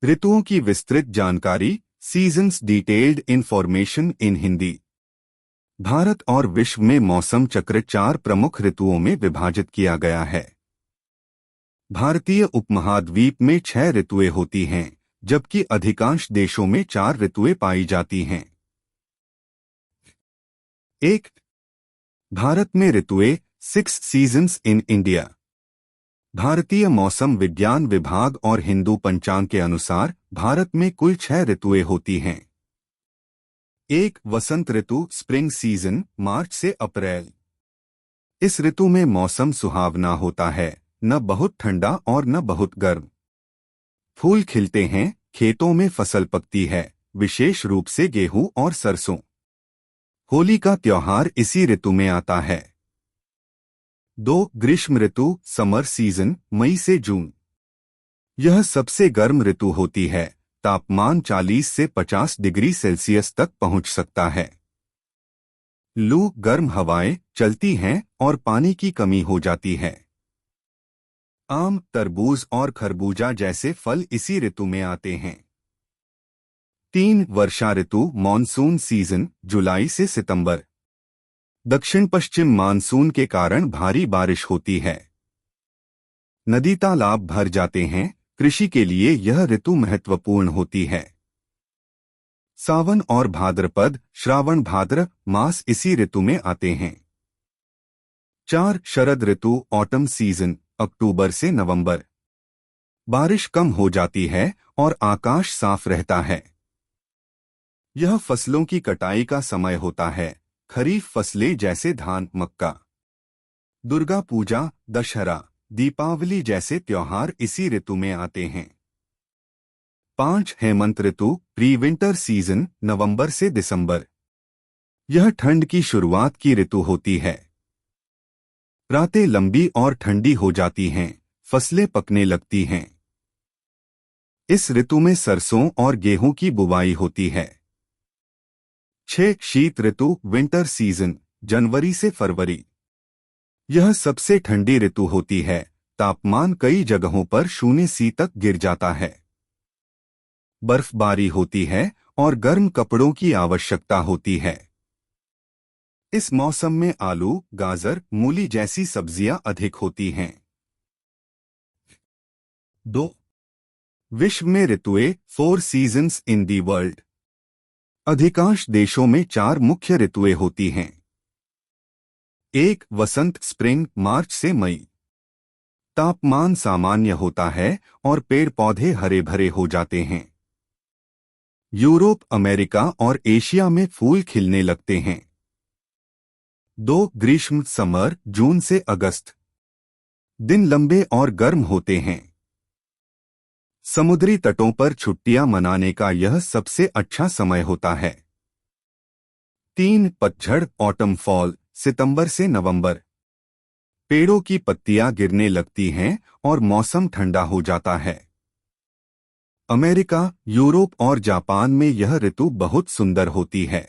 ऋतुओं की विस्तृत जानकारी, seasons detailed information in Hindi. Bharat और विश्व में मौसम चक्र 4 प्रमुख ऋतुओं में विभाजित किया गया है। भारतीय उपमहाद्वीप में 6 ऋतुएं होती हैं, जबकि अधिकांश देशों में 4 ऋतुएं पाई जाती हैं। 1. भारत में ऋतुएं 6 सीजन्स इन इंडिया। भारतीय मौसम विज्ञान विभाग और हिंदू पंचांग के अनुसार भारत में कुल 6 ऋतुएं होती हैं। 1. वसंत ऋतु स्प्रिंग सीजन, मार्च से अप्रैल। इस ऋतु में मौसम सुहावना होता है, न बहुत ठंडा और न बहुत गर्म। फूल खिलते हैं, खेतों में फसल पकती है, विशेष रूप से गेहूं और सरसों। होली का त्योहार इसी ऋतु में आता है। 2. ग्रीष्म ऋतु समर सीजन, मई से जून। यह सबसे गर्म ऋतु होती है, तापमान 40 से 50 डिग्री सेल्सियस तक पहुंच सकता है। लू गर्म हवाएं चलती हैं और पानी की कमी हो जाती है। आम, तरबूज और खरबूजा जैसे फल इसी ऋतु में आते हैं। 3. वर्षा ऋतु मॉनसून सीजन, जुलाई से सितंबर। दक्षिण पश्चिम मानसून के कारण भारी बारिश होती है। नदी तालाब भर जाते हैं, कृषि के लिए यह ऋतु महत्वपूर्ण होती है। सावन और भाद्रपद, श्रावण भाद्र मास इसी ऋतु में आते हैं। 4. शरद ऋतु ऑटम सीजन, अक्टूबर से नवंबर। बारिश कम हो जाती है और आकाश साफ रहता है। यह फसलों की कटाई का समय होता है, खरीफ फसलें जैसे धान, मक्का। दुर्गा पूजा, दशहरा, दीपावली जैसे त्योहार इसी ऋतु में आते हैं। 5. हेमंत ऋतु प्री विंटर सीजन, नवंबर से दिसंबर। यह ठंड की शुरुआत की ऋतु होती है। रातें लंबी और ठंडी हो जाती हैं, फसलें पकने लगती हैं। इस ऋतु में सरसों और गेहूं की बुवाई होती है। 6. शीत ऋतु विंटर सीजन, जनवरी से फरवरी। यह सबसे ठंडी ऋतु होती है, तापमान कई जगहों पर 0 तक गिर जाता है। बर्फबारी होती है और गर्म कपड़ों की आवश्यकता होती है। इस मौसम में आलू, गाजर, मूली जैसी सब्जियां अधिक होती हैं। 2. विश्व में ऋतुएं 4 सीजन्स इन दी वर्ल्ड। अधिकांश देशों में 4 मुख्य ऋतुएं होती हैं। 1. वसंत स्प्रिंग, मार्च से मई। तापमान सामान्य होता है और पेड़ पौधे हरे भरे हो जाते हैं। यूरोप, अमेरिका और एशिया में फूल खिलने लगते हैं। 2. ग्रीष्म समर, जून से अगस्त। दिन लंबे और गर्म होते हैं। समुद्री तटों पर छुट्टियां मनाने का यह सबसे अच्छा समय होता है। 3. पतझड़ ऑटम फॉल, सितंबर से नवंबर। पेड़ों की पत्तियां गिरने लगती हैं और मौसम ठंडा हो जाता है। अमेरिका, यूरोप और जापान में यह ऋतु बहुत सुंदर होती है।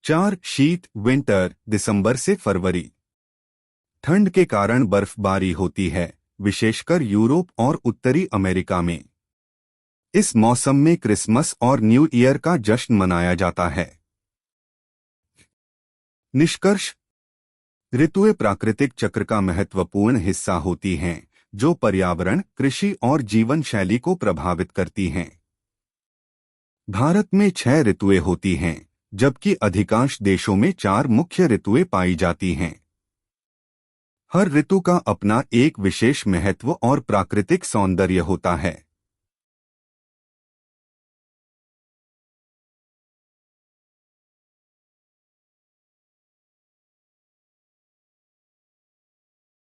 4. शीत विंटर, दिसंबर से फरवरी। ठंड के कारण बर्फबारी होती है, विशेषकर यूरोप और उत्तरी अमेरिका में। इस मौसम में क्रिसमस और न्यू ईयर का जश्न मनाया जाता है। निष्कर्ष: ऋतुएं प्राकृतिक चक्र का महत्वपूर्ण हिस्सा होती हैं, जो पर्यावरण, कृषि और जीवन शैली को प्रभावित करती हैं। भारत में 6 ऋतुएं होती हैं, जबकि अधिकांश देशों में 4 मुख्य ऋतुएं पाई जाती हैं। हर ऋतु का अपना एक विशेष महत्व और प्राकृतिक सौंदर्य होता है।